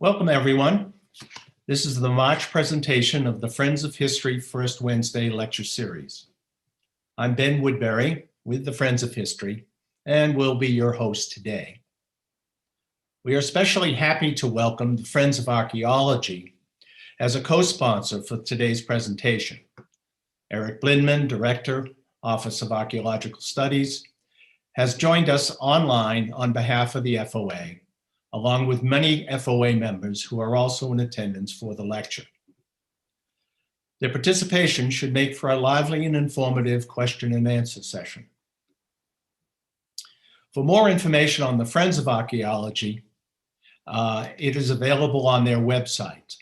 Welcome, everyone. This is the March presentation of the Friends of History First Wednesday Lecture Series. I'm Ben Woodbury with the Friends of History and will be your host today. We are especially happy to welcome the Friends of Archaeology as a co-sponsor for today's presentation. Eric Blindman, Director, Office of Archaeological Studies, has joined us online on behalf of the FOA, along with many FOA members who are also in attendance for the lecture. Their participation should make for a lively and informative question and answer session. For more information on the Friends of Archaeology, it is available on their website.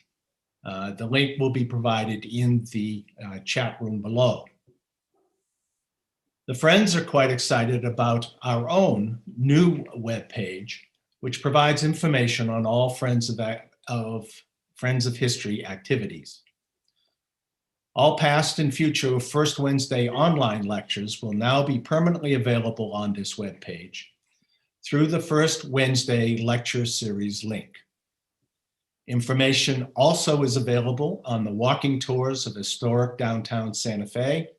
The link will be provided in the chat room below. The Friends are quite excited about our own new webpage, which provides information on all Friends of History activities. All past and future First Wednesday online lectures will now be permanently available on this webpage through the First Wednesday Lecture Series link. Information also is available on the walking tours of historic downtown Santa Fe,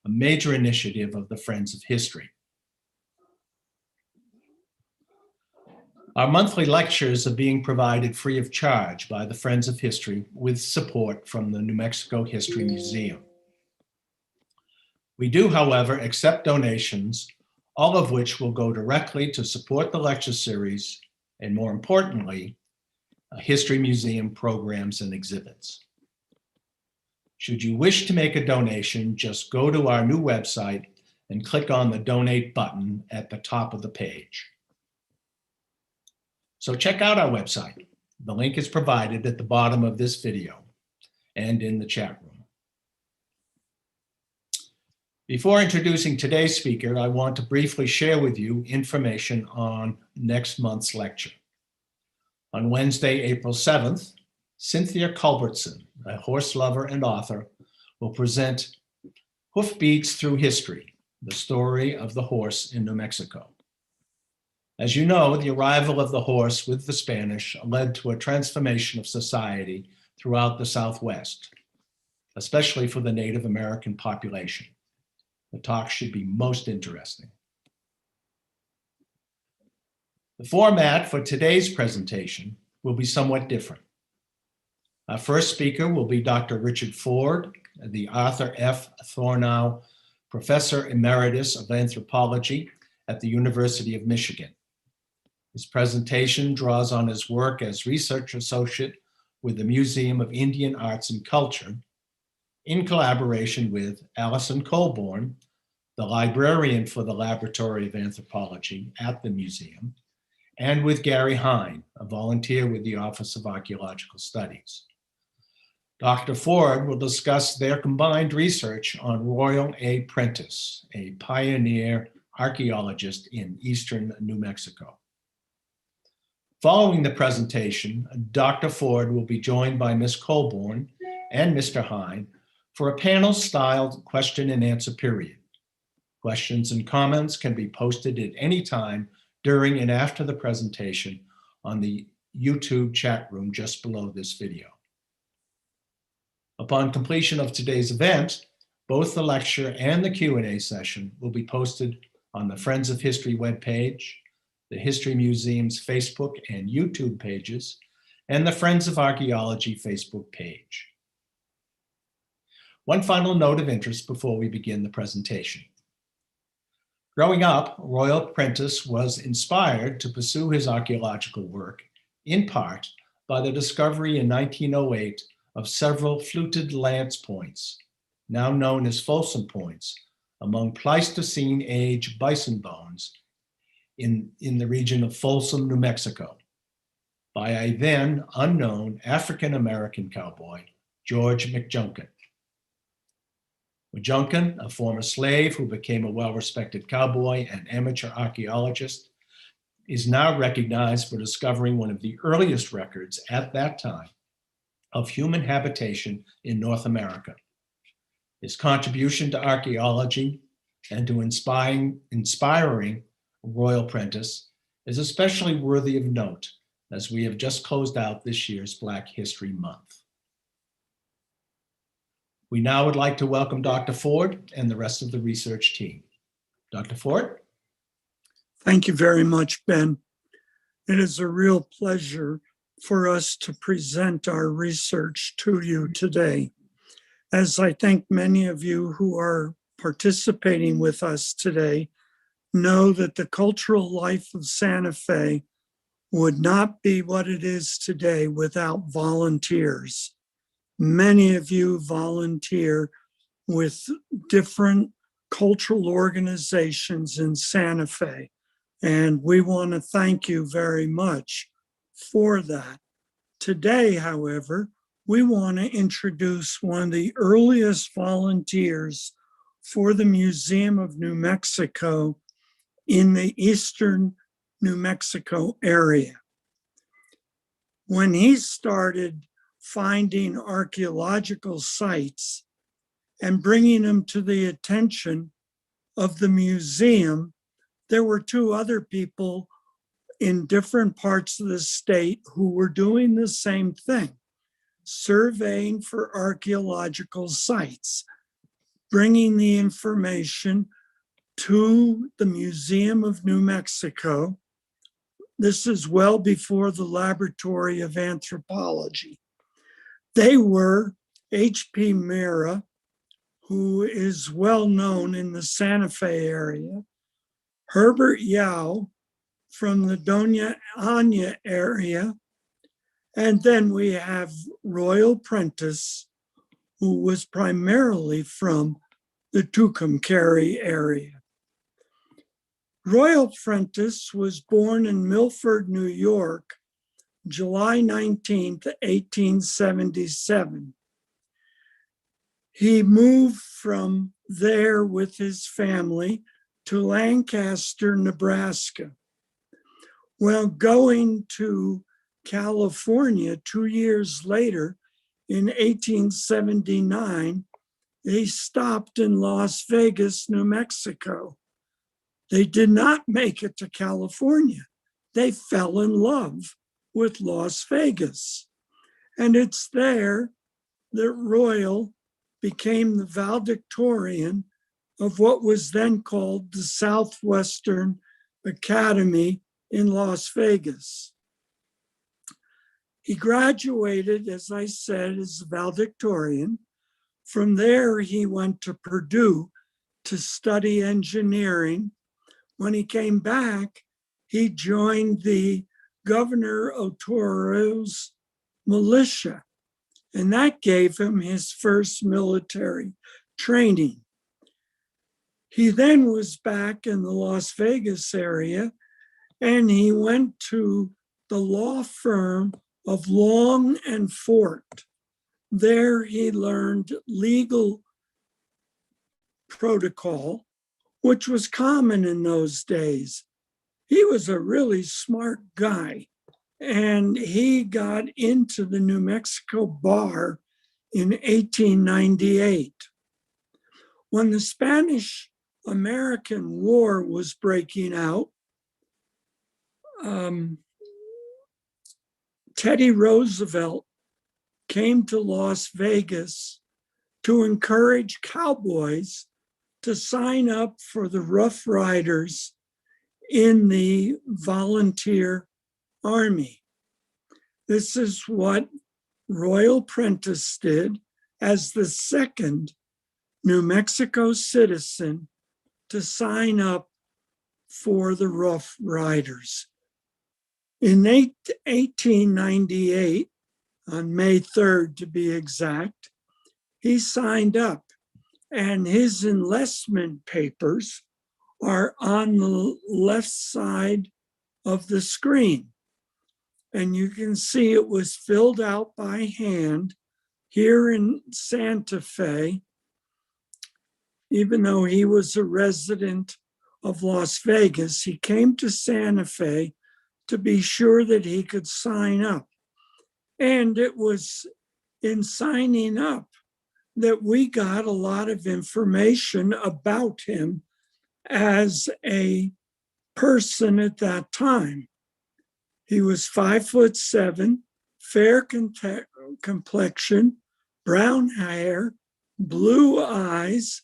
a major initiative of the Friends of History. Our monthly lectures are being provided free of charge by the Friends of History with support from the New Mexico History Museum. We do, however, accept donations, all of which will go directly to support the lecture series and, more importantly, History Museum programs and exhibits. Should you wish to make a donation, just go to our new website and click on the donate button at the top of the page. So check out our website. The link is provided at the bottom of this video and in the chat room. Before introducing today's speaker, I want to briefly share with you information on next month's lecture. On Wednesday, April 7th, Cynthia Culbertson, a horse lover and author, will present Hoofbeats Through History, the story of the horse in New Mexico. As you know, the arrival of the horse with the Spanish led to a transformation of society throughout the Southwest, especially for the Native American population. The talk should be most interesting. The format for today's presentation will be somewhat different. Our first speaker will be Dr. Richard Ford, the Arthur F. Thurnau Professor Emeritus of Anthropology at the University of Michigan. His presentation draws on his work as research associate with the Museum of Indian Arts and Culture in collaboration with Allison Colborne, the librarian for the Laboratory of Anthropology at the museum, and with Gary Hein, a volunteer with the Office of Archaeological Studies. Dr. Ford will discuss their combined research on Royal A. Prentice, a pioneer archaeologist in eastern New Mexico. Following the presentation, Dr. Ford will be joined by Ms. Colborne and Mr. Hein for a panel-styled question and answer period. Questions and comments can be posted at any time during and after the presentation on the YouTube chat room just below this video. Upon completion of today's event, both the lecture and the Q&A session will be posted on the Friends of History webpage, the History Museum's Facebook and YouTube pages, and the Friends of Archaeology Facebook page. One final note of interest before we begin the presentation. Growing up, Royal Prentice was inspired to pursue his archaeological work, in part by the discovery in 1908 of several fluted lance points, now known as Folsom points, among Pleistocene age bison bones in the region of Folsom, New Mexico, by a then unknown African-American cowboy, George McJunkin. McJunkin, a former slave who became a well-respected cowboy and amateur archaeologist, is now recognized for discovering one of the earliest records at that time of human habitation in North America. His contribution to archaeology and to inspiring Royal Prentice is especially worthy of note as we have just closed out this year's Black History Month. We now would like to welcome Dr. Ford and the rest of the research team. Dr. Ford? Thank you very much, Ben. It is a real pleasure for us to present our research to you today. As I think many of you who are participating with us today know that the cultural life of Santa Fe would not be what it is today without volunteers. Many of you volunteer with different cultural organizations in Santa Fe, and we want to thank you very much for that. Today, however, we want to introduce one of the earliest volunteers for the Museum of New Mexico in the eastern New Mexico area. When he started finding archaeological sites and bringing them to the attention of the museum, there were two other people in different parts of the state who were doing the same thing, surveying for archaeological sites, bringing the information to the Museum of New Mexico. This is well before the Laboratory of Anthropology. They were H.P. Mira, who is well known in the Santa Fe area, Herbert Yao from the Doña Ana area, and then we have Royal Prentice, who was primarily from the Tucumcari area. Royal Prentice was born in Milford, New York, July 19th, 1877. He moved from there with his family to Lancaster, Nebraska. Well, going to California 2 years later, in 1879, they stopped in Las Vegas, New Mexico. They did not make it to California. They fell in love with Las Vegas. And it's there that Royal became the valedictorian of what was then called the Southwestern Academy in Las Vegas. He graduated, as I said, as a valedictorian. From there, he went to Purdue to study engineering. When he came back, he joined the Governor Otoro's militia, and that gave him his first military training. He then was back in the Las Vegas area, and he went to the law firm of Long and Fort. There he learned legal protocol, which was common in those days. He was a really smart guy, and he got into the New Mexico bar in 1898. When the Spanish-American War was breaking out, Teddy Roosevelt came to Las Vegas to encourage cowboys to sign up for the Rough Riders in the volunteer army. This is what Royal Prentice did as the second New Mexico citizen to sign up for the Rough Riders. In 1898, on May 3rd to be exact, he signed up, and his enlistment papers are on the left side of the screen. And you can see it was filled out by hand here in Santa Fe, even though he was a resident of Las Vegas. He came to Santa Fe to be sure that he could sign up. And it was in signing up that we got a lot of information about him as a person at that time. He was 5'7", fair complexion, brown hair, blue eyes.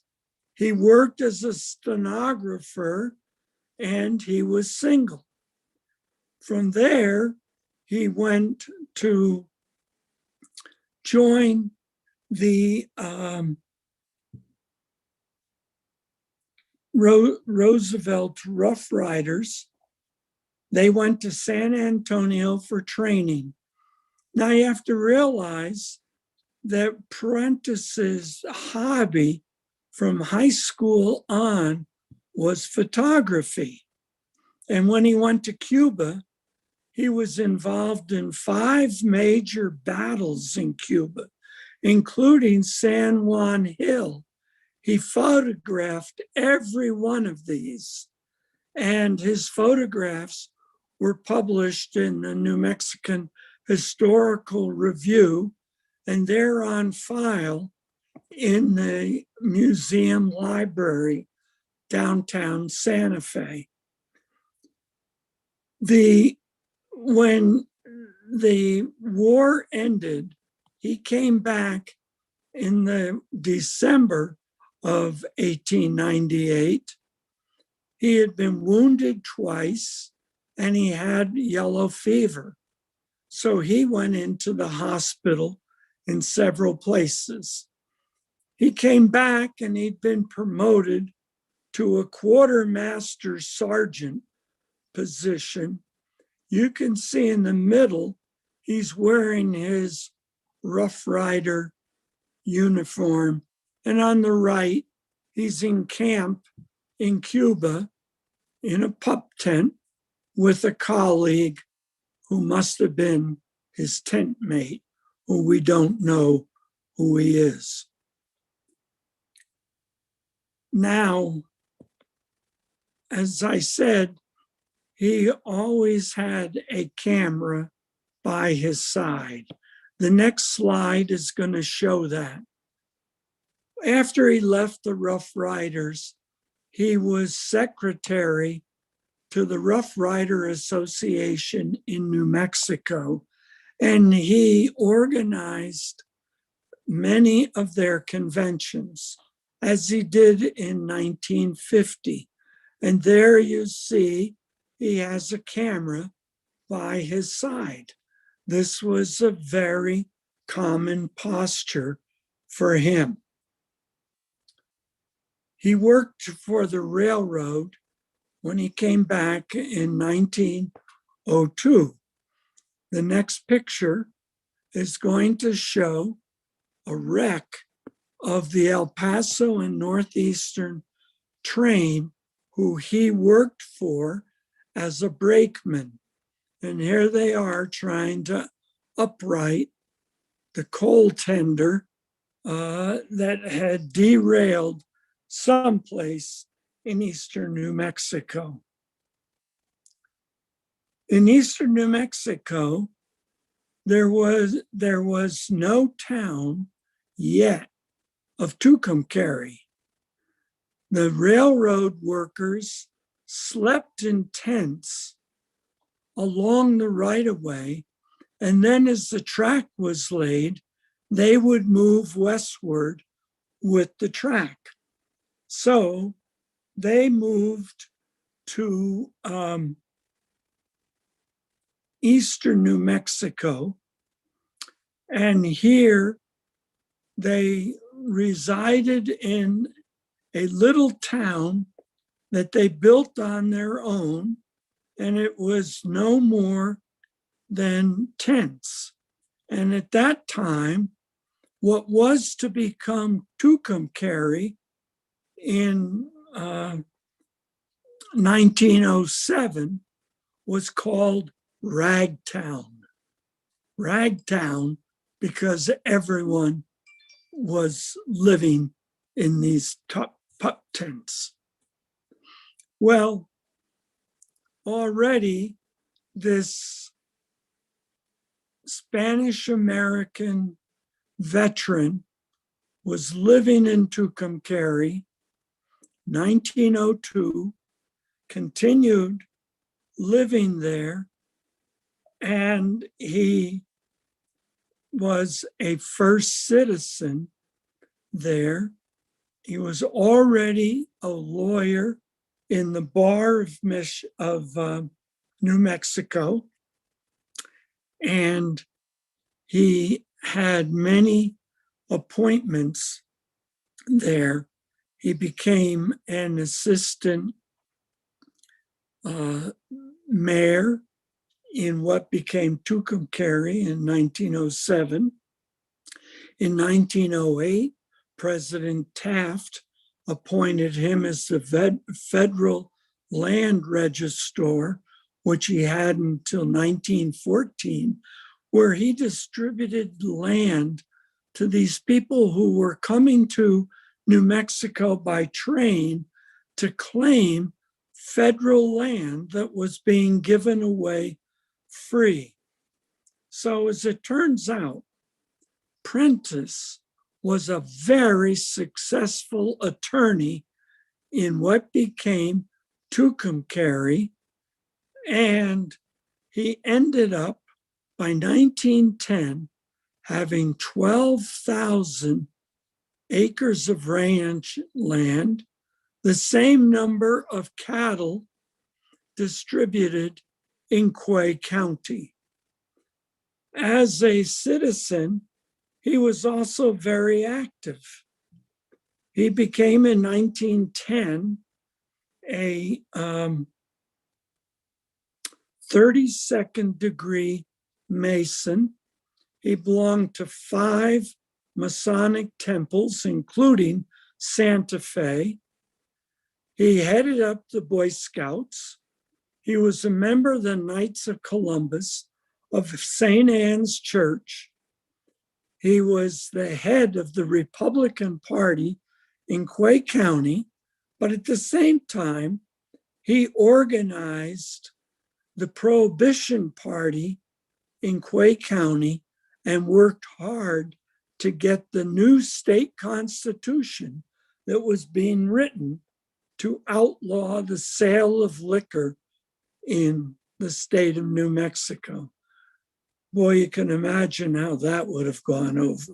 He worked as a stenographer and he was single. From there, he went to join the Roosevelt Rough Riders. They went to San Antonio for training. Now you have to realize that Prentice's hobby from high school on was photography. And when he went to Cuba, he was involved in 5 major battles in Cuba, including San Juan Hill. He photographed every one of these, and his photographs were published in the New Mexican Historical Review, and they're on file in the museum library downtown Santa Fe. When the war ended, he came back in the December of 1898. He had been wounded twice and he had yellow fever. So he went into the hospital in several places. He came back and he'd been promoted to a quartermaster sergeant position. You can see in the middle, he's wearing his Rough Rider uniform. And on the right, he's in camp in Cuba in a pup tent with a colleague who must have been his tent mate, who we don't know who he is. Now, as I said, he always had a camera by his side. The next slide is going to show that. After he left the Rough Riders, he was secretary to the Rough Rider Association in New Mexico, and he organized many of their conventions, as he did in 1950. And there you see he has a camera by his side. This was a very common posture for him. He worked for the railroad when he came back in 1902. The next picture is going to show a wreck of the El Paso and Northeastern train who he worked for as a brakeman. And here they are trying to upright the coal tender that had derailed someplace in eastern New Mexico. In eastern New Mexico, there was no town yet of Tucumcari. The railroad workers slept in tents along the right-of-way, and then as the track was laid, they would move westward with the track. So they moved to eastern New Mexico, and here they resided in a little town that they built on their own, and it was no more than tents. And at that time, what was to become Tucumcari in 1907 was called Ragtown. Ragtown because everyone was living in these pup tents. Well, already this Spanish-American veteran was living in Tucumcari, 1902, continued living there And he was a first citizen there. He was already a lawyer in the bar of New Mexico, and he had many appointments there. He became an assistant mayor in what became Tucumcari in 1907. In 1908, President Taft appointed him as the federal land registrar, which he had until 1914, where he distributed land to these people who were coming to New Mexico by train to claim federal land that was being given away free. So as it turns out, Prentice was a very successful attorney in what became Tucumcari, and he ended up by 1910 having 12,000 acres of ranch land, the same number of cattle distributed in Quay County. As a citizen, he was also very active. He became in 1910 a 32nd degree Mason. He belonged to 5 Masonic temples, including Santa Fe. He headed up the Boy Scouts. He was a member of the Knights of Columbus, of St. Anne's Church. He was the head of the Republican Party in Quay County, but at the same time, he organized the Prohibition Party in Quay County and worked hard to get the new state constitution that was being written to outlaw the sale of liquor in the state of New Mexico. Boy, you can imagine how that would have gone over.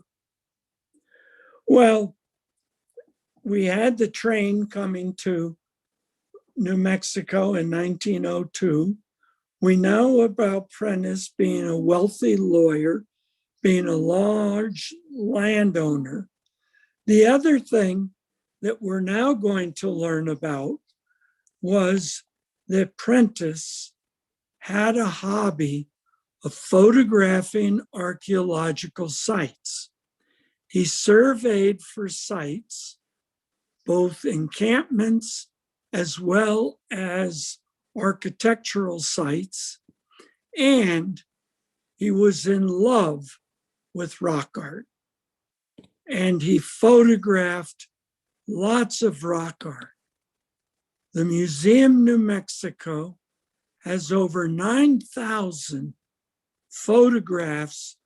Well, we had the train coming to New Mexico in 1902. We know about Prentice being a wealthy lawyer, being a large landowner. The other thing that we're now going to learn about was that Prentice had a hobby of photographing archaeological sites. He surveyed for sites, both encampments as well as architectural sites, and he was in love with rock art. And he photographed lots of rock art. The Museum New Mexico has over 9,000 photographs.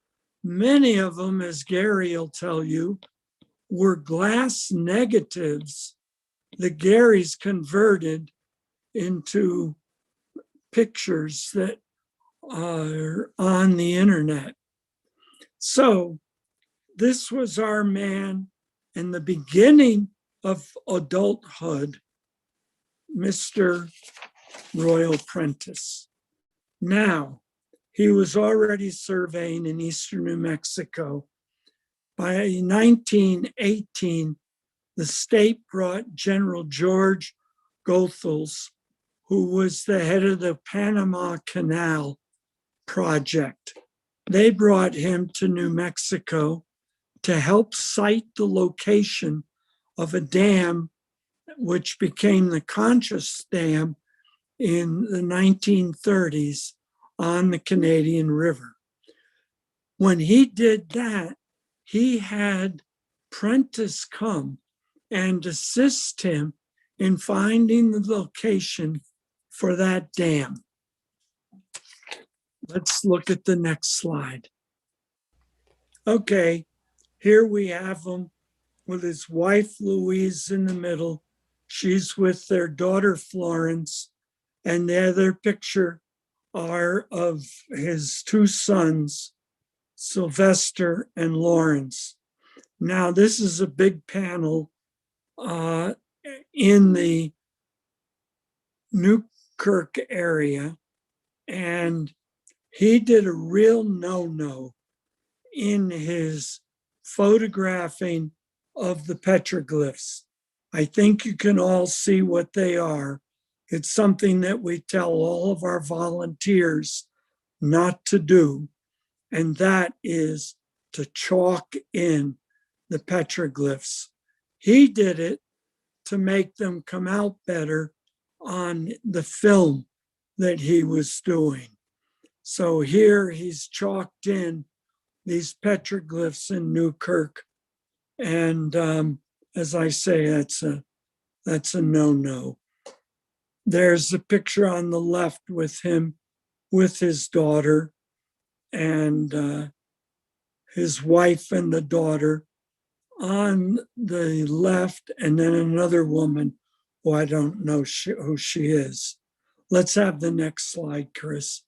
Many of them, as Gary will tell you, were glass negatives that Gary's converted into pictures that are on the internet. So this was our man in the beginning of adulthood, Mr. Royal Prentice. Now, he was already surveying in eastern New Mexico. By 1918, the state brought General George Goethals, who was the head of the Panama Canal project. They brought him to New Mexico to help site the location of a dam, which became the Conchas Dam in the 1930s on the Canadian River. When he did that, he had Prentice come and assist him in finding the location for that dam. Let's look at the next slide. Okay, here we have him with his wife Louise in the middle. She's with their daughter Florence, and the other picture are of his two sons, Sylvester and Lawrence. Now, this is a big panel in the Newkirk area, and he did a real no-no in his photographing of the petroglyphs. I think you can all see what they are. It's something that we tell all of our volunteers not to do, and that is to chalk in the petroglyphs. He did it to make them come out better on the film that he was doing. So here he's chalked in these petroglyphs in Newkirk. And as I say, that's a no-no. There's a picture on the left with him, with his daughter, and his wife and the daughter on the left, and then another woman who I don't know who she is. Let's have the next slide, Chris.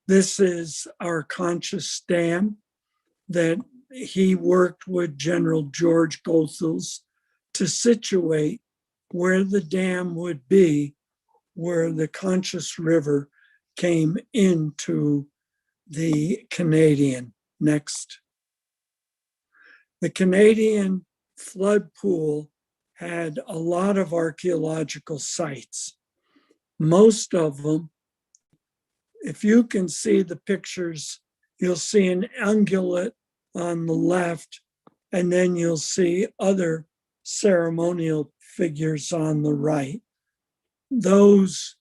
This is our conscious dam that he worked with General George Goethals to situate where the dam would be, where the Conscious River came into the Canadian. Next. The Canadian flood pool had a lot of archaeological sites. Most of them, if you can see the pictures, you'll see an ungulate on the left, and then you'll see other ceremonial figures on the right. Those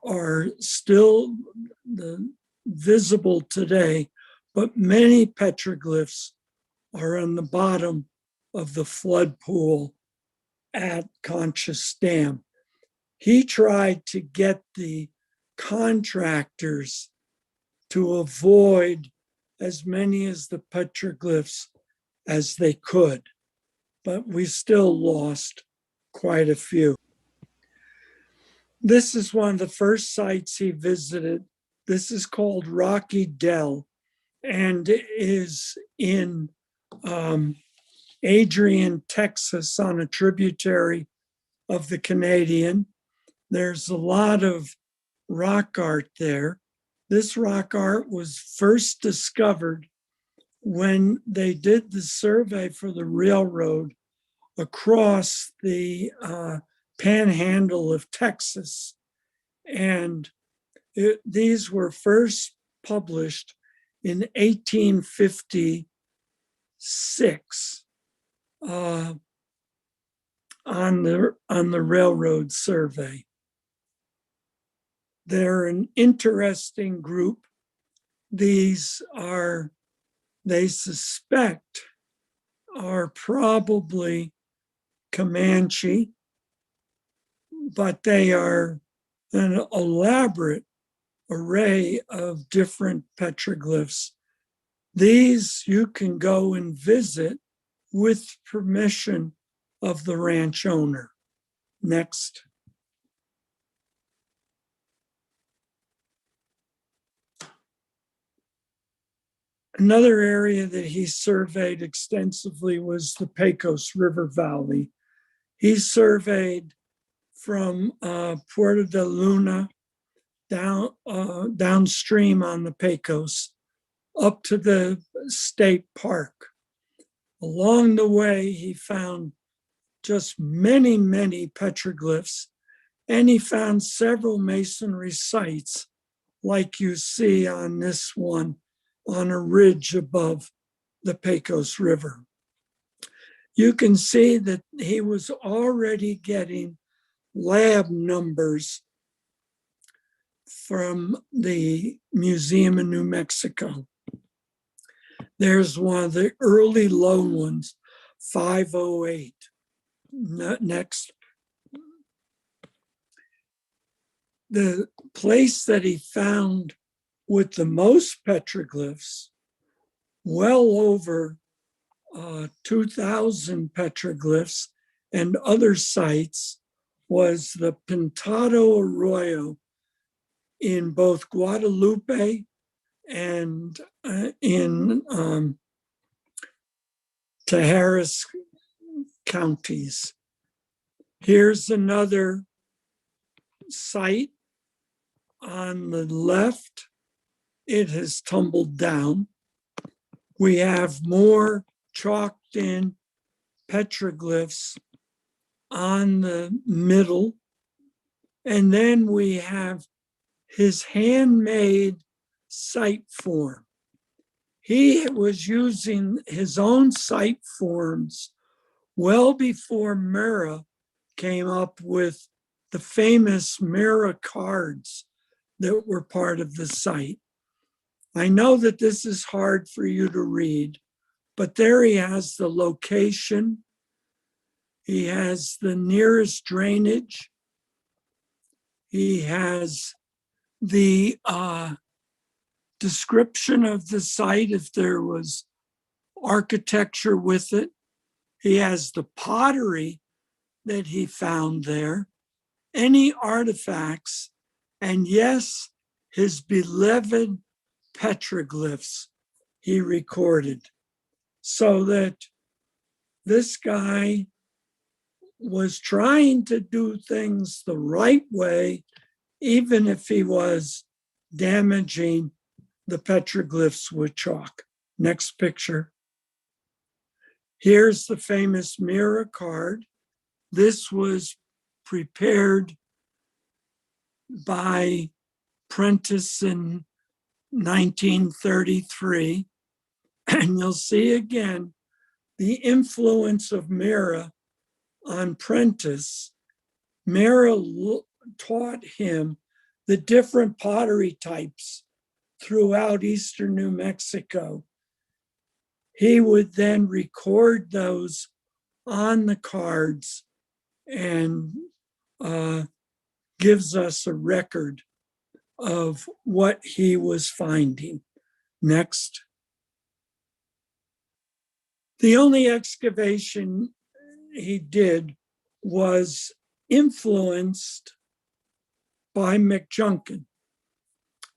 are still visible today, but many petroglyphs are on the bottom of the flood pool at Conscious Dam. He tried to get the contractors to avoid as many as the petroglyphs as they could, but we still lost quite a few. This is one of the first sites he visited. This is called Rocky Dell and is in Adrian, Texas, on a tributary of the Canadian. There's a lot of rock art there. This rock art was first discovered when they did the survey for the railroad across the panhandle of Texas. And these were first published in 1856 on the railroad survey. They're an interesting group. These are, they suspect, are probably Comanche, but they are an elaborate array of different petroglyphs. These you can go and visit with permission of the ranch owner. Next. Another area that he surveyed extensively was the Pecos River Valley. He surveyed from Puerto de Luna downstream on the Pecos up to the state park. Along the way, he found just many, many petroglyphs, and he found several masonry sites like you see on this one on a ridge above the Pecos River. You can see that he was already getting lab numbers from the museum in New Mexico. There's one of the early lone ones, 508. Next. The place that he found with the most petroglyphs, well over 2,000 petroglyphs and other sites, was the Pintado Arroyo in both Guadalupe and in Tejares counties. Here's another site on the left. It has tumbled down. We have more chalked in petroglyphs on the middle. And then we have his handmade site form. He was using his own site forms well before Mira came up with the famous Mira cards that were part of the site. I know that this is hard for you to read, but there he has the location. He has the nearest drainage. He has the description of the site if there was architecture with it. He has the pottery that he found there, any artifacts, and yes, his beloved petroglyphs he recorded. So that this guy was trying to do things the right way, even if he was damaging the petroglyphs with chalk. Next picture. Here's the famous Mira card. This was prepared by Prentice in 1933. And you'll see again the influence of Mira on Prentice. Mira taught him the different pottery types throughout eastern New Mexico. He would then record those on the cards and gives us a record of what he was finding. Next. The only excavation he did was influenced by McJunkin,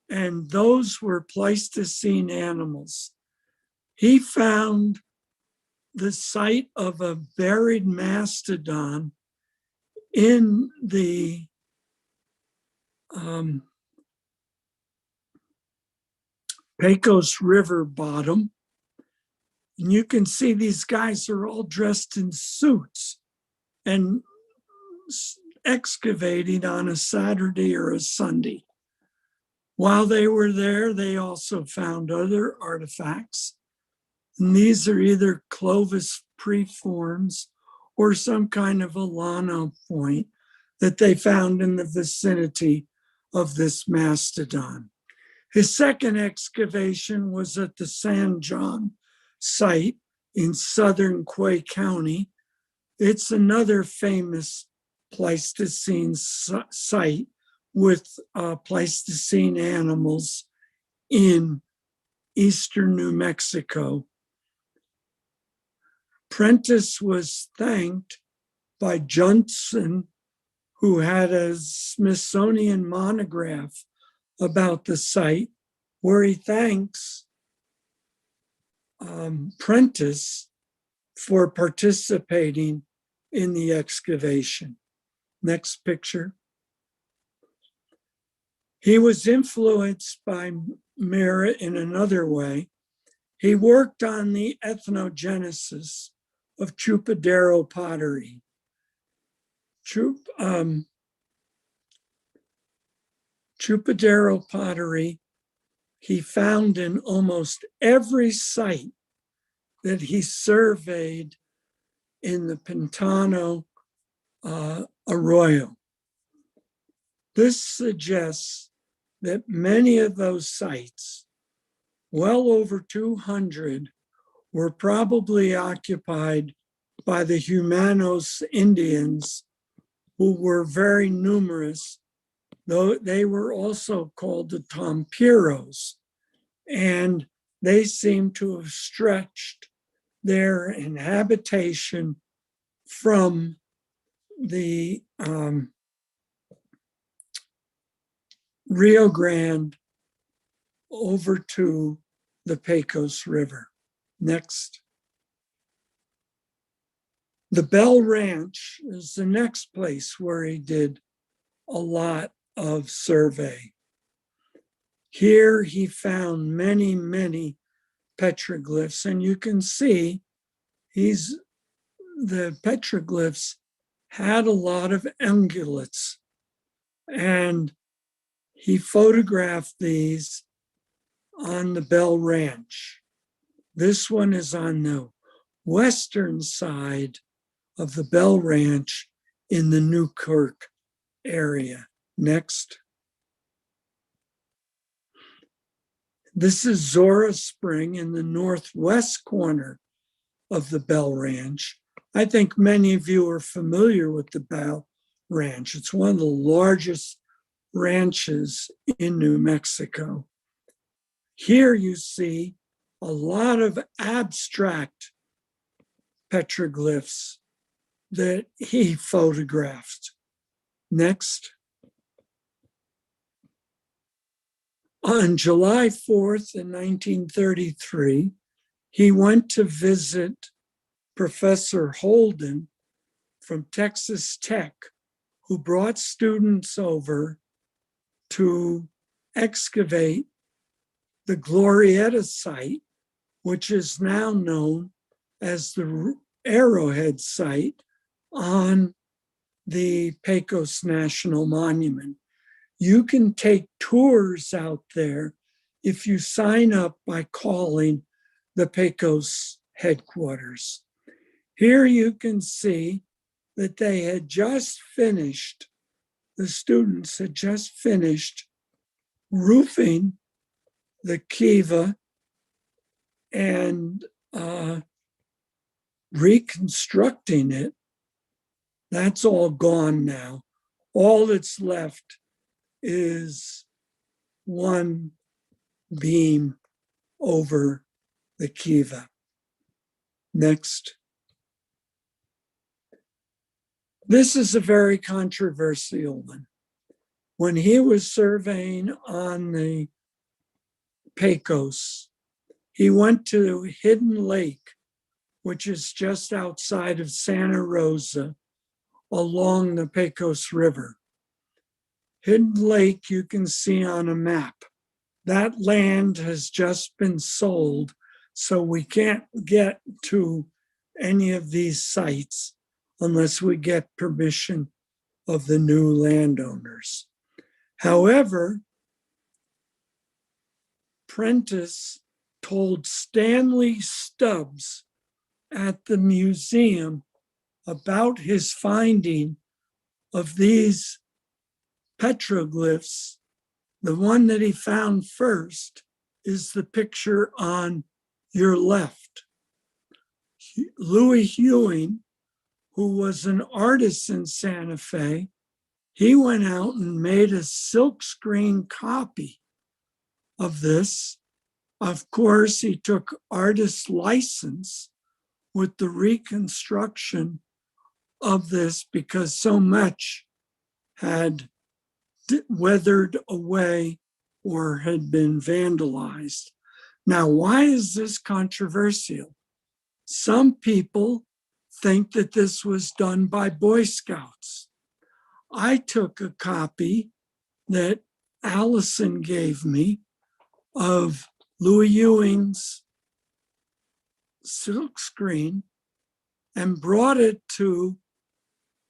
and those were Pleistocene animals. He found the site of a buried mastodon in the Pecos River bottom. And you can see these guys are all dressed in suits and excavating on a Saturday or a Sunday. While they were there, they also found other artifacts. And these are either Clovis preforms or some kind of a Llano point that they found in the vicinity of this mastodon. His second excavation was at the San John site in southern Quay County. It's another famous Pleistocene site with Pleistocene animals in eastern New Mexico. Prentice was thanked by Johnson, who had a Smithsonian monograph about the site, where he thanks Prentice for participating in the excavation. Next picture. He was influenced by Mira in another way. He worked on the ethnogenesis of Chupadero pottery. Chupadero pottery he found in almost every site that he surveyed in the Pintado Arroyo. This suggests that many of those sites, well over 200, were probably occupied by the Humanos Indians, who were very numerous, though they were also called the Tompiros, and they seem to have stretched their inhabitation from the Rio Grande over to the Pecos River. Next. The Bell Ranch is the next place where he did a lot of survey. Here he found many, many petroglyphs, and you can see the petroglyphs had a lot of ungulates, and he photographed these on the Bell Ranch. This one is on the western side of the Bell Ranch in the Newkirk area. Next. This is Zora Spring in the northwest corner of the Bell Ranch. I think many of you are familiar with the Bell Ranch. It's one of the largest ranches in New Mexico. Here you see a lot of abstract petroglyphs that he photographed. Next. On July 4th in 1933, he went to visit Professor Holden from Texas Tech, who brought students over to excavate the Glorieta site, which is now known as the Arrowhead site on the Pecos National Monument. You can take tours out there if you sign up by calling the Pecos headquarters. Here you can see that they had just finished, the students had just finished roofing the kiva and reconstructing it. That's all gone now. All that's left is one beam over the kiva. Next. This is a very controversial one. When he was surveying on the Pecos, he went to Hidden Lake, which is just outside of Santa Rosa along the Pecos River. Hidden Lake you can see on a map. That land has just been sold, so we can't get to any of these sites unless we get permission of the new landowners. However, Prentice told Stanley Stubbs at the museum about his finding of these petroglyphs. The one that he found first is the picture on your left. Louis Hewing, who was an artist in Santa Fe, he went out and made a silkscreen copy of this. Of course, he took artist license with the reconstruction of this because so much had weathered away or had been vandalized. Now, why is this controversial? Some people think that this was done by Boy Scouts. I took a copy that Allison gave me of Louis Ewing's silkscreen and brought it to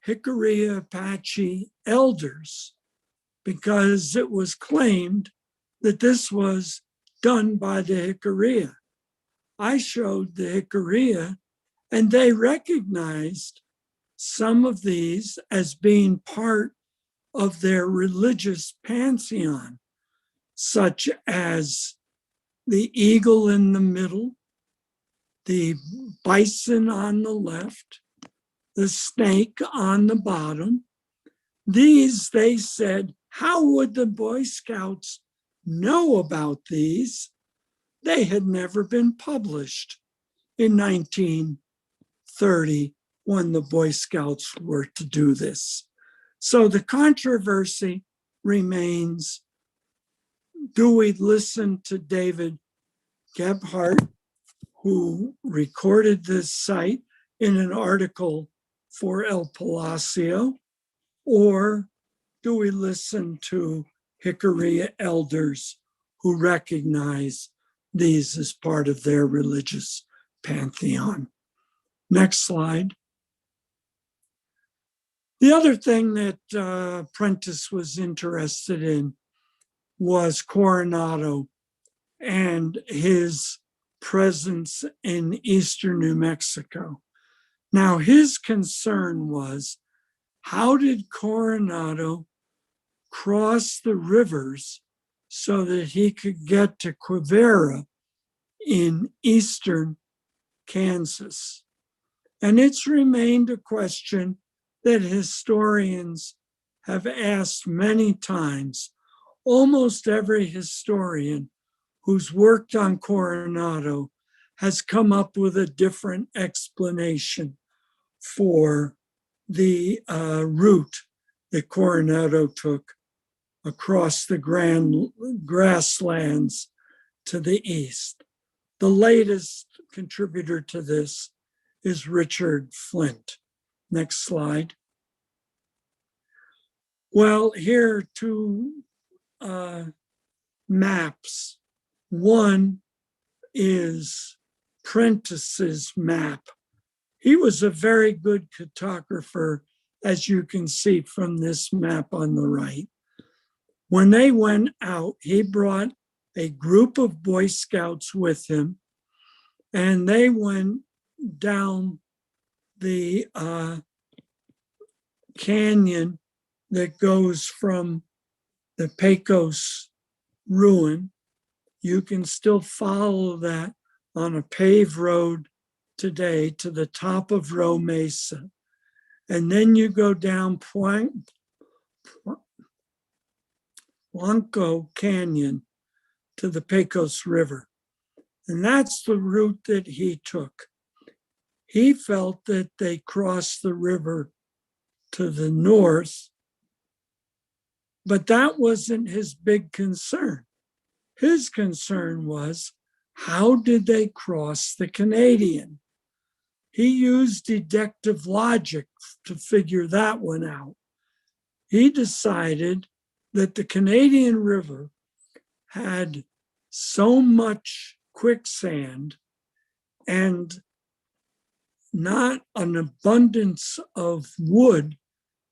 Hickory Apache elders because it was claimed that this was done by the Hickory. I showed the Hickory and they recognized some of these as being part of their religious pantheon, such as the eagle in the middle, the bison on the left, the snake on the bottom. These, they said, how would the Boy Scouts know about these? They had never been published in 1930 when the Boy Scouts were to do this. So the controversy remains, do we listen to David Gebhardt, who recorded this site in an article for El Palacio, or do we listen to Hickory elders who recognize these as part of their religious pantheon? Next slide. The other thing that Prentice was interested in was Coronado and his presence in eastern New Mexico. Now, his concern was, how did Coronado cross the rivers so that he could get to Quivira in eastern Kansas? And it's remained a question that historians have asked many times. Almost every historian who's worked on Coronado has come up with a different explanation for the route that Coronado took across the grand grasslands to the east. The latest contributor to this is Richard Flint. Next slide. Well, here are two maps. One is Prentices Map. He was a very good cartographer, as you can see from this map on the right. When they went out, he brought a group of Boy Scouts with him, and they went down the canyon that goes from the Pecos ruin. You can still follow that on a paved road today to the top of Row Mesa. And then you go down Blanco Canyon to the Pecos River. And that's the route that he took. He felt that they crossed the river to the north, but that wasn't his big concern. His concern was, how did they cross the Canadian? He used deductive logic to figure that one out. He decided that the Canadian River had so much quicksand and not an abundance of wood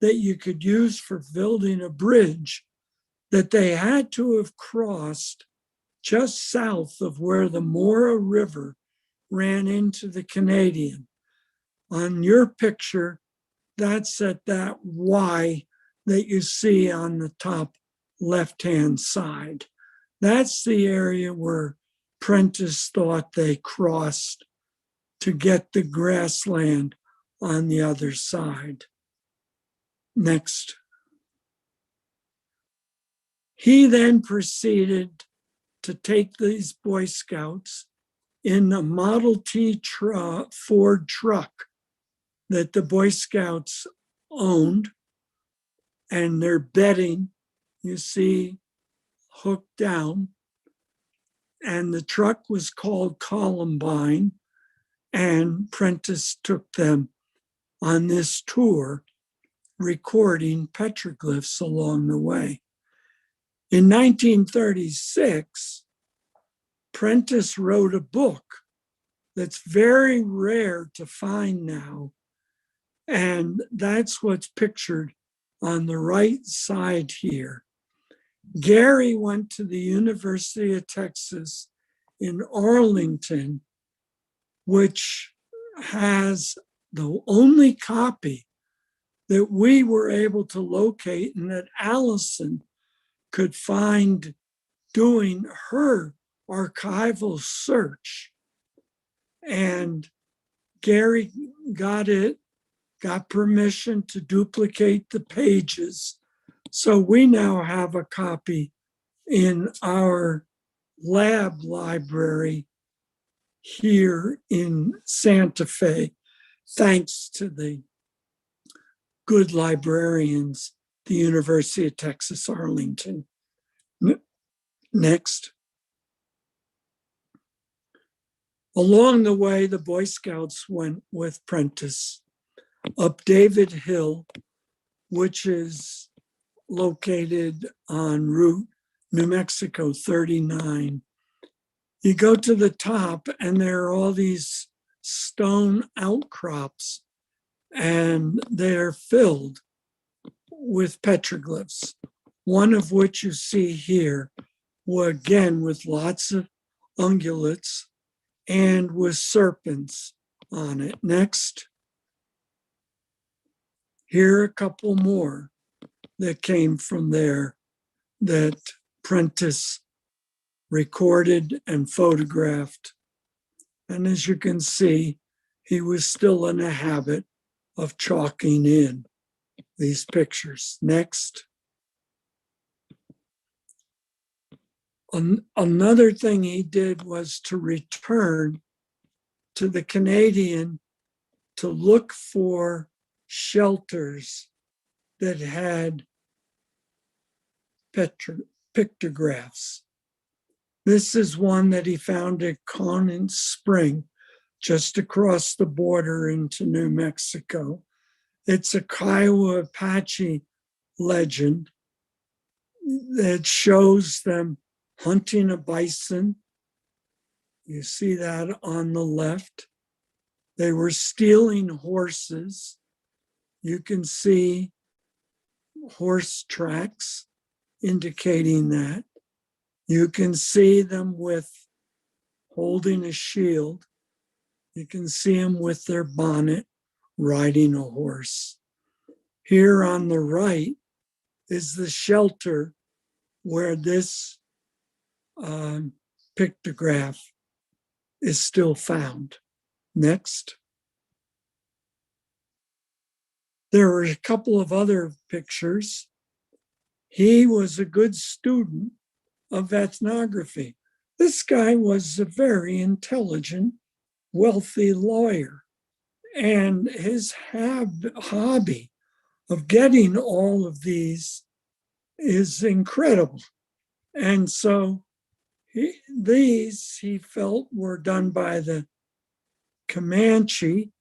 that you could use for building a bridge, that they had to have crossed just south of where the Mora River ran into the Canadian. On your picture, that's at that Y that you see on the top left-hand side. That's the area where Prentice thought they crossed to get the grassland on the other side. Next. He then proceeded to take these Boy Scouts in a Model T Ford truck that the Boy Scouts owned, and their bedding, you see, hooked down. And the truck was called Columbine, and Prentice took them on this tour, recording petroglyphs along the way. In 1936, Prentice wrote a book that's very rare to find now, and that's what's pictured on the right side here. Gary went to the University of Texas in Arlington, which has the only copy that we were able to locate and that Allison could find doing her archival search. And Gary got it, got permission to duplicate the pages. So we now have a copy in our lab library here in Santa Fe. thanks to the good librarians, the University of Texas, Arlington. Next. Along the way, the Boy Scouts went with Prentice up David Hill, which is located on Route New Mexico 39. You go to the top and there are all these stone outcrops and they're filled with petroglyphs, one of which you see here, again with lots of ungulates and with serpents on it. Next. Here are a couple more that came from there that Prentice recorded and photographed. And as you can see, he was still in a habit of chalking in these pictures. Next. Another thing he did was to return to the Canadian to look for shelters that had pictographs. This is one that he found at Conant Spring, just across the border into New Mexico. It's a Hickory Apache legend that shows them hunting a bison. You see that on the left. They were stealing horses. You can see horse tracks indicating that. You can see them with holding a shield. You can see them with their bonnet riding a horse. Here on the right is the shelter where this pictograph is still found. Next. There were a couple of other pictures. He was a good student of ethnography. This guy was a very intelligent, wealthy lawyer. And his hobby of getting all of these is incredible. And so these he felt were done by the Comanche.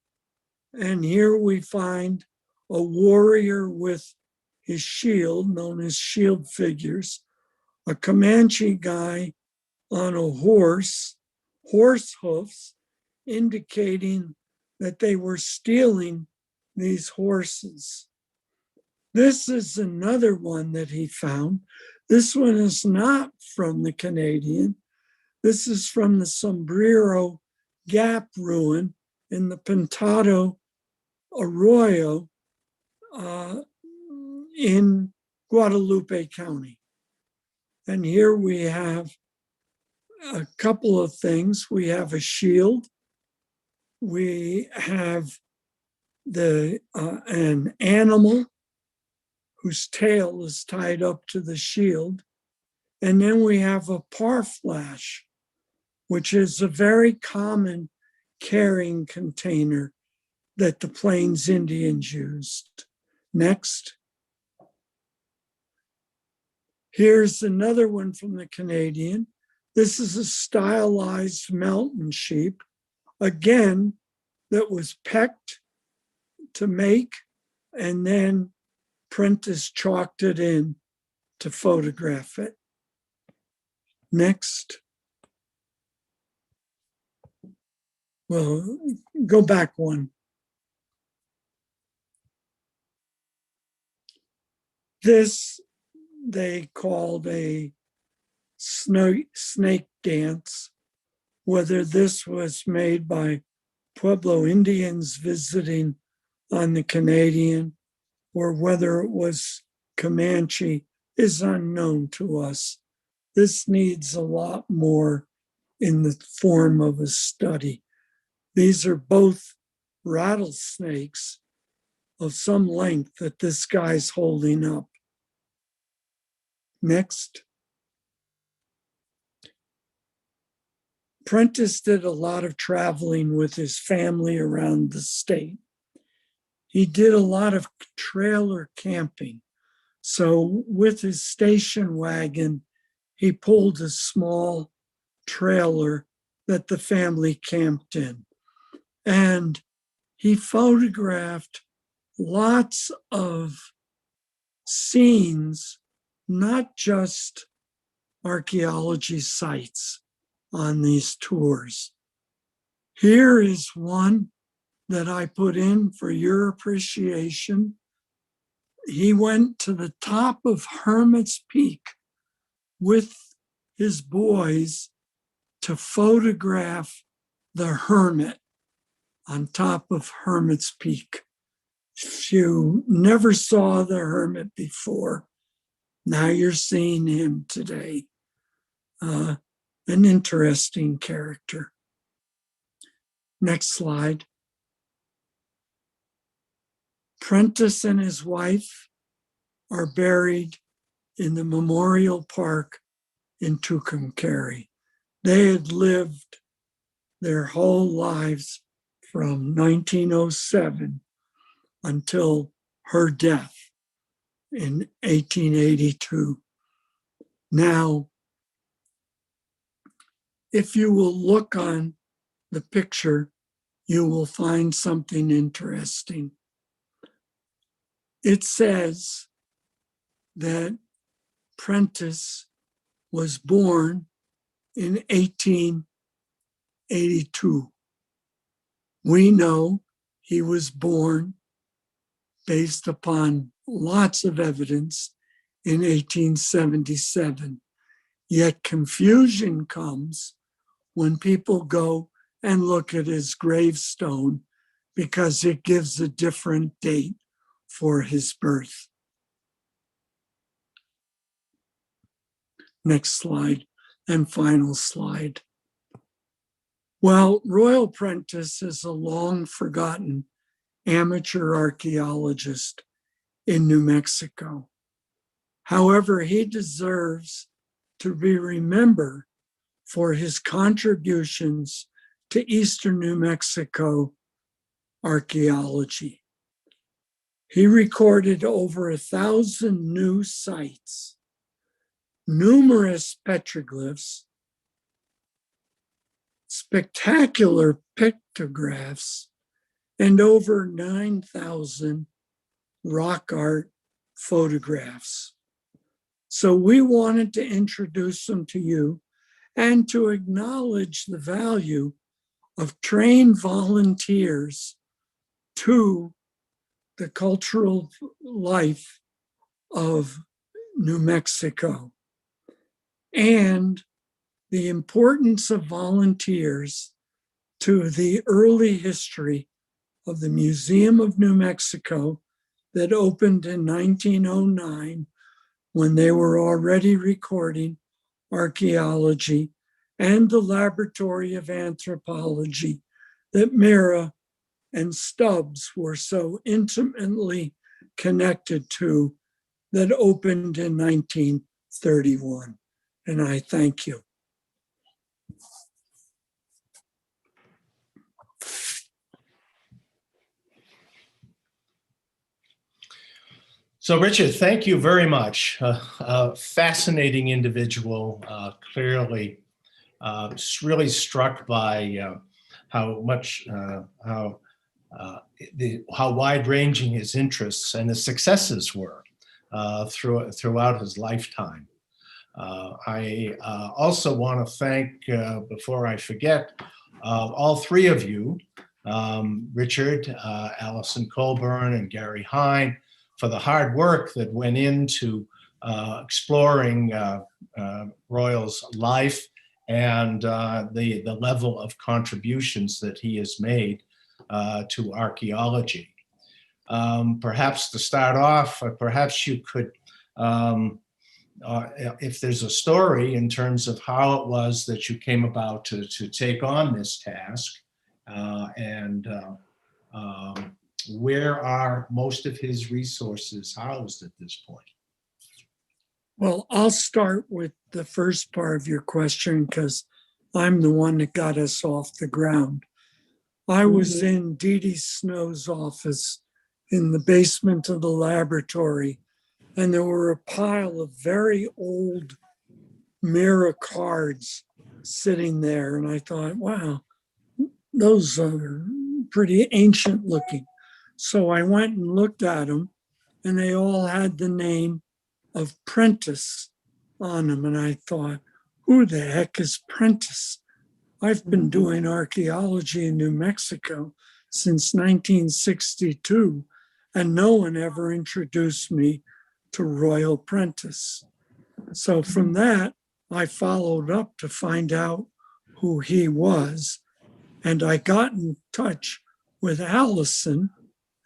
And here we find a warrior with his shield, known as shield figures, a Comanche guy on a horse hoofs, indicating that they were stealing these horses. This is another one that he found. This one is not from the Canadian. This is from the Sombrero Gap ruin in the Pintado Arroyo in Guadalupe County. And here we have a couple of things. We have a shield. We have an animal whose tail is tied up to the shield. And then we have a parflash, which is a very common carrying container that the Plains Indians used. Next. Here's another one from the Canadian. This is a stylized mountain sheep, again, that was pecked to make, and then Prentice chalked it in to photograph it. Next. Well, go back one. This they called a snake dance, whether this was made by Pueblo Indians visiting on the Canadian or whether it was Comanche is unknown to us. This needs a lot more in the form of a study. These are both rattlesnakes of some length that this guy's holding up. Next. Prentice did a lot of traveling with his family around the state. He did a lot of trailer camping. So with his station wagon, he pulled a small trailer that the family camped in. And he photographed lots of scenes, not just archaeology sites on these tours. Here is one that I put in for your appreciation. He went to the top of Hermit's Peak with his boys to photograph the hermit on top of Hermit's Peak. If you never saw the hermit before, now you're seeing him today. An interesting character. Next slide. Prentice and his wife are buried in the Memorial Park in Tucumcari. They had lived their whole lives from 1907 until her death in 1882. Now, if you will look on the picture, you will find something interesting. It says that Prentice was born in 1882. We know he was born based upon lots of evidence in 1877. Yet confusion comes when people go and look at his gravestone because it gives a different date for his birth. Next slide and final slide. Well, Royal Prentice is a long forgotten amateur archaeologist in New Mexico. However, he deserves to be remembered for his contributions to Eastern New Mexico archaeology. He recorded over 1,000 new sites, numerous petroglyphs, spectacular pictographs, and over 9,000 rock art photographs. So we wanted to introduce them to you and to acknowledge the value of trained volunteers to the cultural life of New Mexico and the importance of volunteers to the early history of the Museum of New Mexico that opened in 1909 when they were already recording archaeology, and the Laboratory of Anthropology that Mira and Stubbs were so intimately connected to that opened in 1931. And I thank you. So, Richard, thank you very much. A fascinating individual, clearly really struck by how wide-ranging his interests and his successes were throughout his lifetime. I also want to thank, before I forget, all three of you, Richard, Allison Colborne, and Gary Hein, for the hard work that went into exploring Royal's life and the level of contributions that he has made to archaeology. Perhaps to start off, perhaps you could, if there's a story in terms of how it was that you came about to take on this task, and where are most of his resources housed at this point? Well, I'll start with the first part of your question because I'm the one that got us off the ground. I was in Dee Dee Snow's office in the basement of the laboratory, and there were a pile of very old mirror cards sitting there. And I thought, wow, those are pretty ancient looking. So I went and looked at them, and they all had the name of Prentice on them. And I thought, who the heck is Prentice? I've been doing archaeology in New Mexico since 1962, and no one ever introduced me to Royal Prentice. So from that, I followed up to find out who he was. And I got in touch with Allison,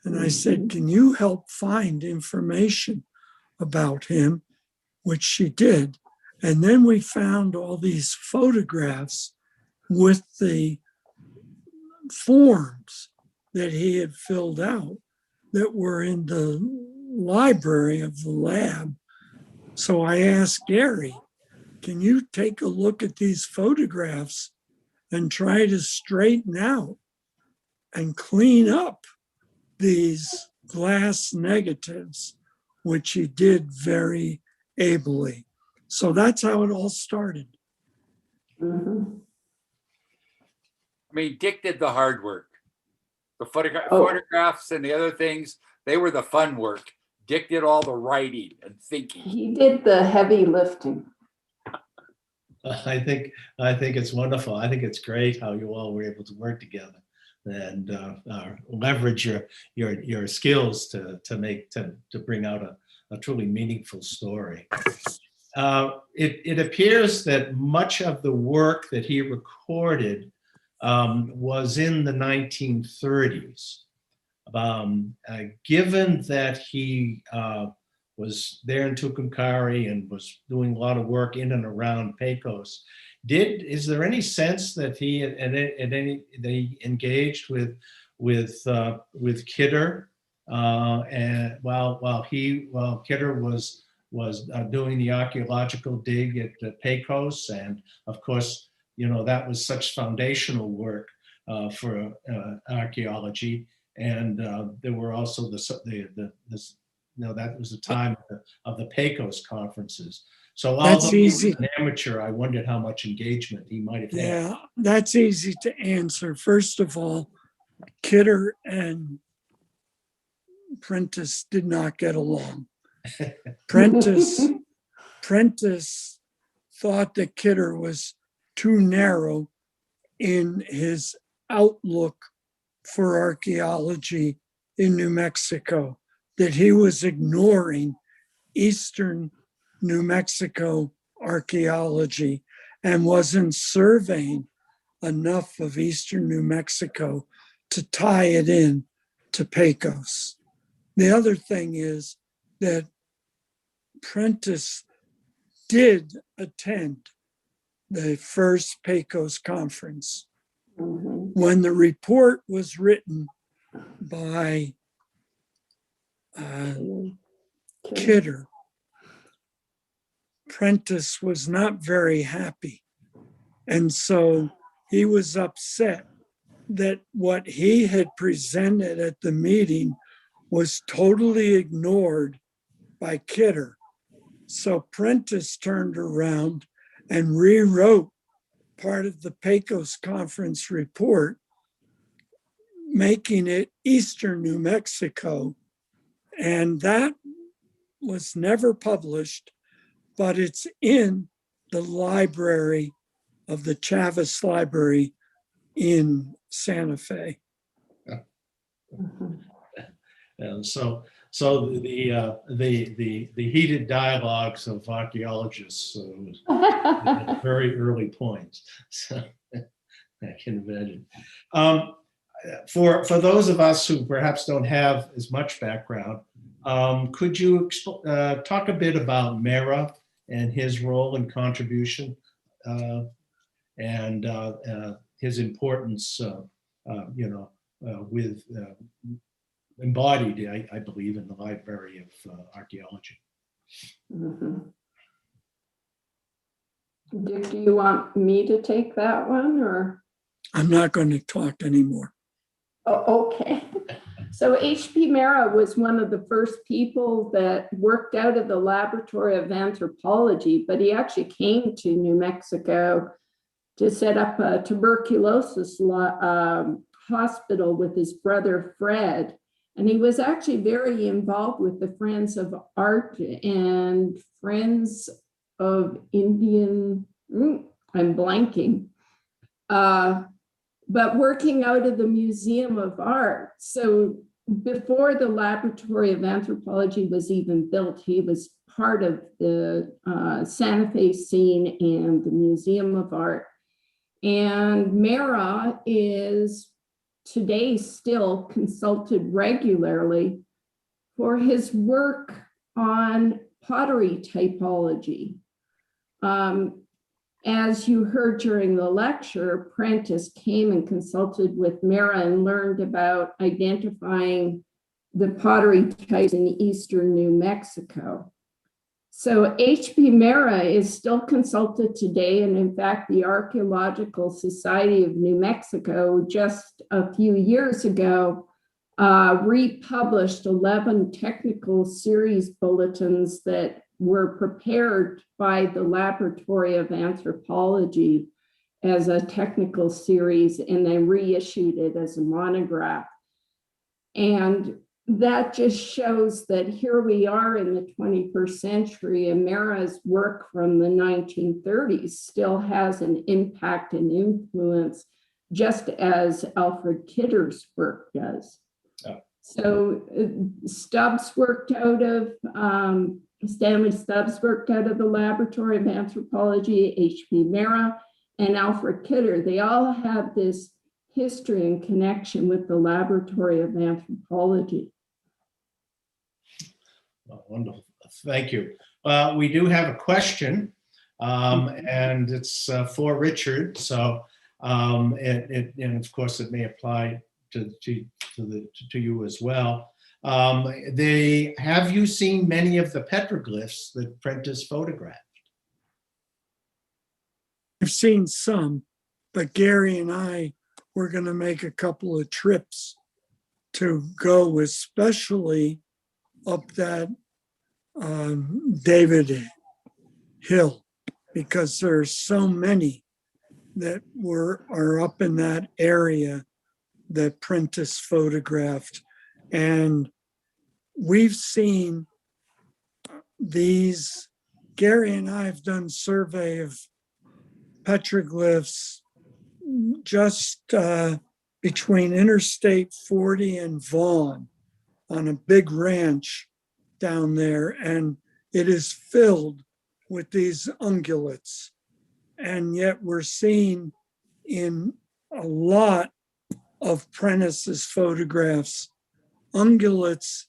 and I said, can you help find information about him? Which she did. And then we found all these photographs with the forms that he had filled out that were in the library of the lab. So I asked Gary, can you take a look at these photographs and try to straighten out and clean up these glass negatives, which he did very ably. So that's how it all started. Mhm. I mean, Dick did the hard work. The photographs and the other things, they were the fun work. Dick did all the writing and thinking. He did the heavy lifting. I think it's wonderful. I think it's great how you all were able to work together and leverage your skills to bring out a truly meaningful story. It appears that much of the work that he recorded was in the 1930s. Given that he was there in Tucumcari and was doing a lot of work in and around Pecos, is there any sense that he they engaged with Kidder and while Kidder was doing the archaeological dig at Pecos, and of course, you know, that was such foundational work for archaeology, and there were also that was the time of the Pecos conferences. So although he was an amateur, I wondered how much engagement he might have had. Yeah, that's easy to answer. First of all, Kidder and Prentice did not get along. Prentice thought that Kidder was too narrow in his outlook for archaeology in New Mexico, that he was ignoring Eastern New Mexico archaeology and wasn't surveying enough of Eastern New Mexico to tie it in to Pecos. The other thing is that Prentice did attend the first Pecos conference. When the report was written by Kidder, Prentice was not very happy. And so he was upset that what he had presented at the meeting was totally ignored by Kidder. So Prentice turned around and rewrote part of the Pecos conference report, making it Eastern New Mexico. And that was never published, but it's in the library of the Chavez Library in Santa Fe. And so the heated dialogues of archaeologists at very early points. So I can imagine. For those of us who perhaps don't have as much background, could you talk a bit about Mera and his role and contribution and his importance, with embodied, I believe, in the Library of Archaeology. Dick, do you want me to take that one or? I'm not going to talk anymore. Oh, okay. So H.P. Mara was one of the first people that worked out of the laboratory of anthropology, but he actually came to New Mexico to set up a tuberculosis hospital with his brother Fred. And he was actually very involved with the Friends of Art and Friends of Indian, I'm blanking, but working out of the Museum of Art. So before the Laboratory of Anthropology was even built, he was part of the Santa Fe scene and the Museum of Art. And Mara is today still consulted regularly for his work on pottery typology. As you heard during the lecture, Prentice came and consulted with Mara and learned about identifying the pottery types in eastern New Mexico. So H.P. Mara is still consulted today, and in fact, the Archaeological Society of New Mexico just a few years ago republished 11 technical series bulletins that were prepared by the Laboratory of Anthropology as a technical series, and they reissued it as a monograph. And that just shows that here we are in the 21st century, and Mara's work from the 1930s still has an impact and influence, just as Alfred Kidder's work does. Oh. So Stubbs worked out of, Stanley Stubbs worked out of the Laboratory of Anthropology, H.P. Mara, and Alfred Kidder. They all have this history and connection with the Laboratory of Anthropology. Oh, wonderful. Thank you. We do have a question, and it's for Richard. So, and of course, it may apply to you as well. Have you seen many of the petroglyphs that Prentice photographed? I've seen some, but Gary and I were going to make a couple of trips to go, especially up that David Hill, because there's so many that are up in that area that Prentice photographed. And we've seen these. Gary and I have done survey of petroglyphs just between Interstate 40 and Vaughn on a big ranch down there, and it is filled with these ungulates. And yet we're seeing in a lot of Prentice's photographs ungulates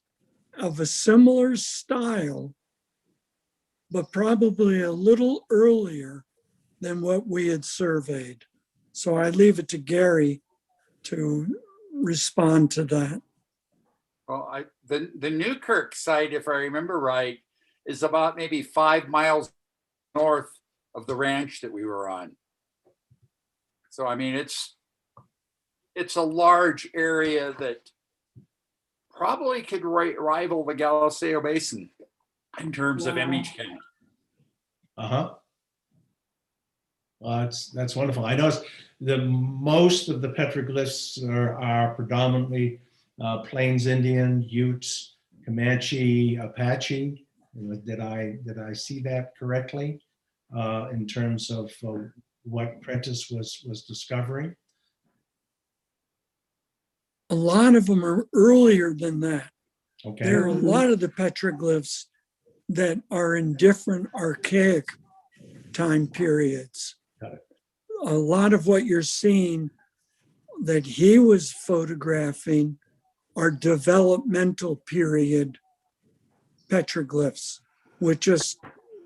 of a similar style, but probably a little earlier than what we had surveyed. So I leave it to Gary to respond to that. Well, the Newkirk site, if I remember right, is about maybe 5 miles north of the ranch that we were on. So, I mean, it's a large area that probably could rival the Galileo Basin in terms of image count. Uh-huh. Well, that's wonderful. I know most of the petroglyphs are predominantly Plains Indian, Utes, Comanche, Apache. Did I see that correctly in terms of what Prentice was discovering? A lot of them are earlier than that. Okay. There are a lot of the petroglyphs that are in different archaic time periods. Got it. A lot of what you're seeing that he was photographing are developmental period petroglyphs with just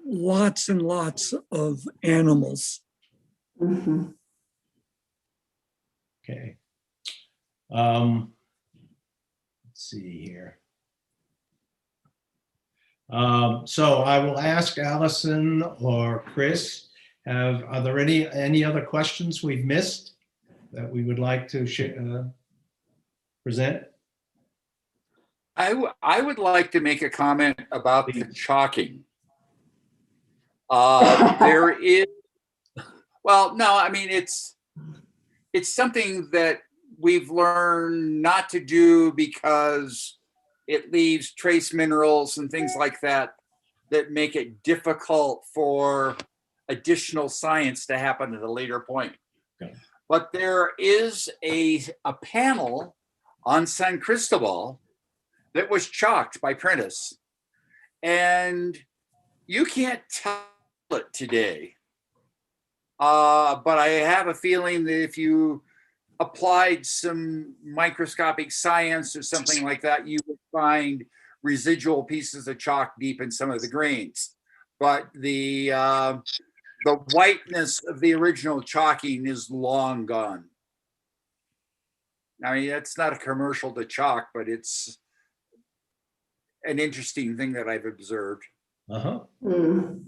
lots and lots of animals. Mm-hmm. Okay. Let's see here. So I will ask Allison or Chris Are there any other questions we've missed that we would like to present? I would like to make a comment about the chalking. There is, well, no, I mean, it's something that we've learned not to do because it leaves trace minerals and things like that that make it difficult for additional science to happen at a later point. Okay. But there is a panel on San Cristobal that was chalked by Prentice, and you can't tell it today. But I have a feeling that if you applied some microscopic science or something like that, you would find residual pieces of chalk deep in some of the grains. But the whiteness of the original chalking is long gone. I mean, it's not a commercial to chalk, but it's an interesting thing that I've observed. Uh-huh. Mm.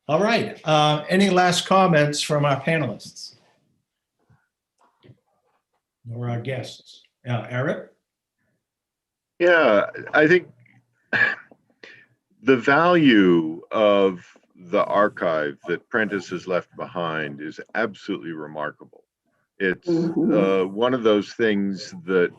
All right. Any last comments from our panelists or our guests? Eric? Yeah, I think the value of the archive that Prentice has left behind is absolutely remarkable. It's one of those things that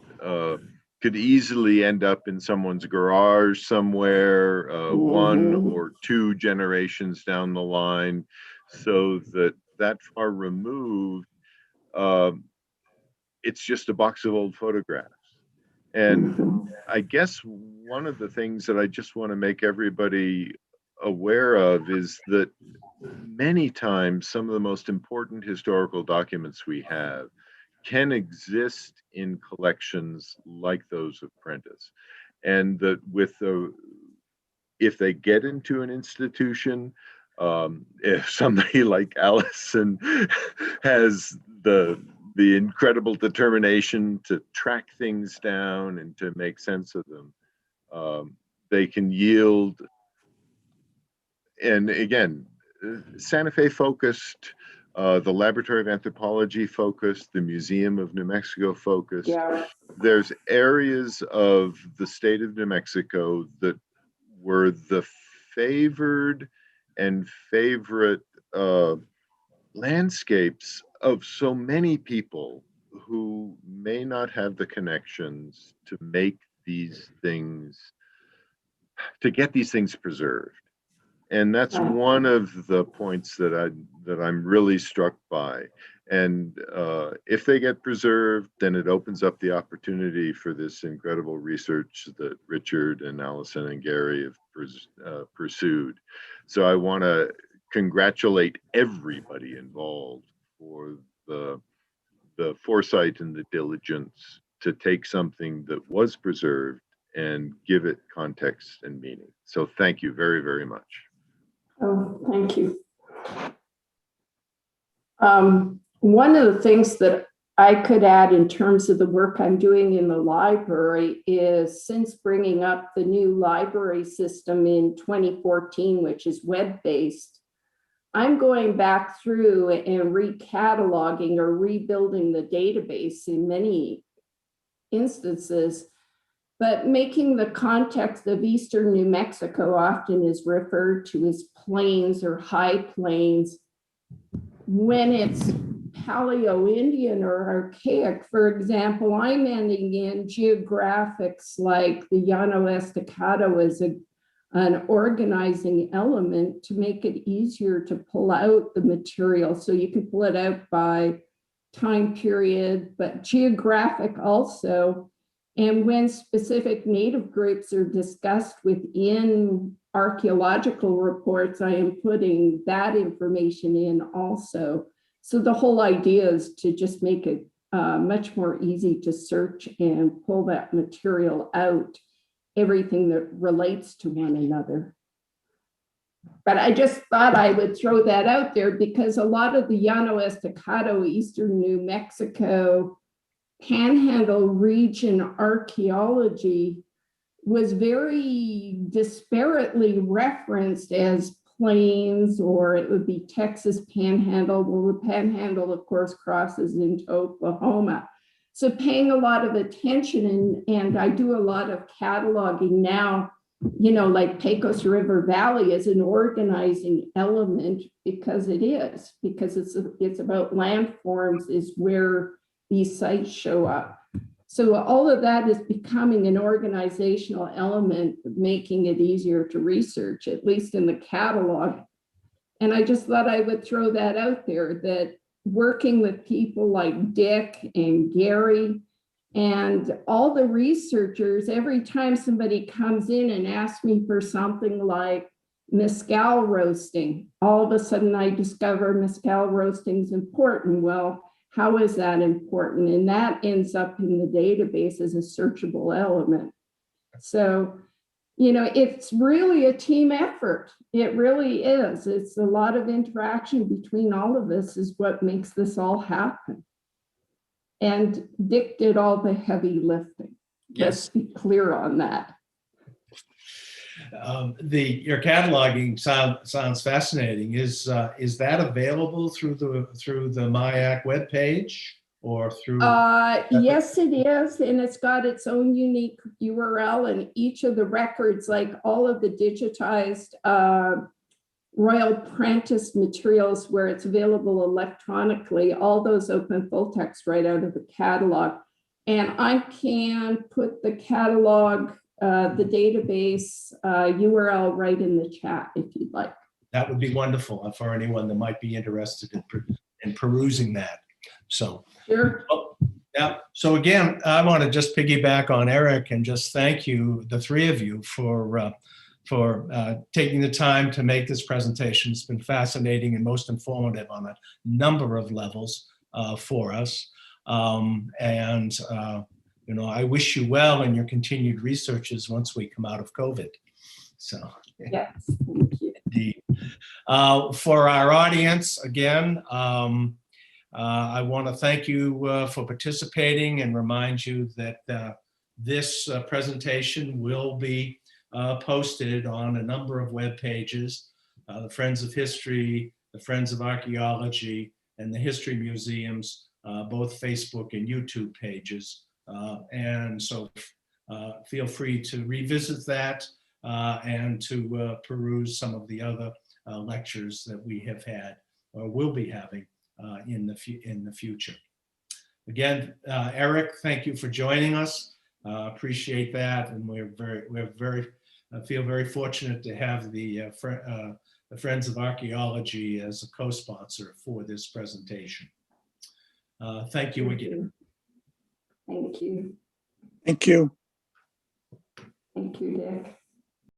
could easily end up in someone's garage somewhere, one or two generations down the line, so that far removed, it's just a box of old photographs. And I guess one of the things that I just want to make everybody aware of is that many times some of the most important historical documents we have can exist in collections like those of Prentice. And that if they get into an institution, if somebody like Allison has the incredible determination to track things down and to make sense of them, they can yield. And again, Santa Fe focused, the Laboratory of Anthropology focused, the Museum of New Mexico focused. Yeah. There's areas of the state of New Mexico that were the favored and favorite landscapes of so many people who may not have the connections to make these things, to get these things preserved. And that's one of the points that I'm really struck by. And if they get preserved, then it opens up the opportunity for this incredible research that Richard and Allison and Gary have pursued. So I want to congratulate everybody involved for the foresight and the diligence to take something that was preserved and give it context and meaning. So thank you very, very much. Oh, thank you. One of the things that I could add in terms of the work I'm doing in the library is, since bringing up the new library system in 2014, which is web-based, I'm going back through and recataloging or rebuilding the database in many instances, but making the context of Eastern New Mexico often is referred to as plains or high plains. When it's Paleo-Indian or archaic, for example, I'm ending in geographics like the Llano Estacado as an organizing element to make it easier to pull out the material. So you can pull it out by time period, but geographic also. And when specific native groups are discussed within archaeological reports, I am putting that information in also. So the whole idea is to just make it much more easy to search and pull that material out, everything that relates to one another. But I just thought I would throw that out there because a lot of the Llano Estacado, Eastern New Mexico, Panhandle region archaeology was very disparately referenced as plains, or it would be Texas Panhandle. Well, the Panhandle, of course, crosses into Oklahoma. So paying a lot of attention, and I do a lot of cataloging now, you know, like Pecos River Valley is an organizing element because it's about landforms is where these sites show up. So all of that is becoming an organizational element, making it easier to research, at least in the catalog. And I just thought I would throw that out there, that working with people like Dick and Gary and all the researchers, every time somebody comes in and asks me for something like mezcal roasting, all of a sudden I discover mezcal roasting is important. Well, how is that important? And that ends up in the database as a searchable element. So, you know, it's really a team effort. It really is. It's a lot of interaction between all of us is what makes this all happen. And Dick did all the heavy lifting. Let's Yes. be clear on that. Your cataloging sounds fascinating. Is that available through the MIAC webpage or through? Yes, it is, and it's got its own unique URL, and each of the records, like all of the digitized Royal Prentice materials where it's available electronically, all those open full text right out of the catalog. And I can put the catalog, the database URL right in the chat if you'd like. That would be wonderful for anyone that might be interested in perusing that. So, Sure. yeah. So again, I want to just piggyback on Eric and just thank you, the three of you, for taking the time to make this presentation. It's been fascinating and most informative on a number of levels for us. You know, I wish you well in your continued researches once we come out of COVID. So, Yes, thank you. indeed. For our audience, again, I want to thank you for participating and remind you that this presentation will be posted on a number of web pages, the Friends of History, the Friends of Archaeology, and the History Museum's both Facebook and YouTube pages. And so feel free to revisit that and to peruse some of the other lectures that we have had or will be having in the future. Again, Eric, thank you for joining us. Appreciate that, and feel very fortunate to have the Friends of Archaeology as a co-sponsor for this presentation. Thank you again. Thank you. Thank you. Thank you, Dick.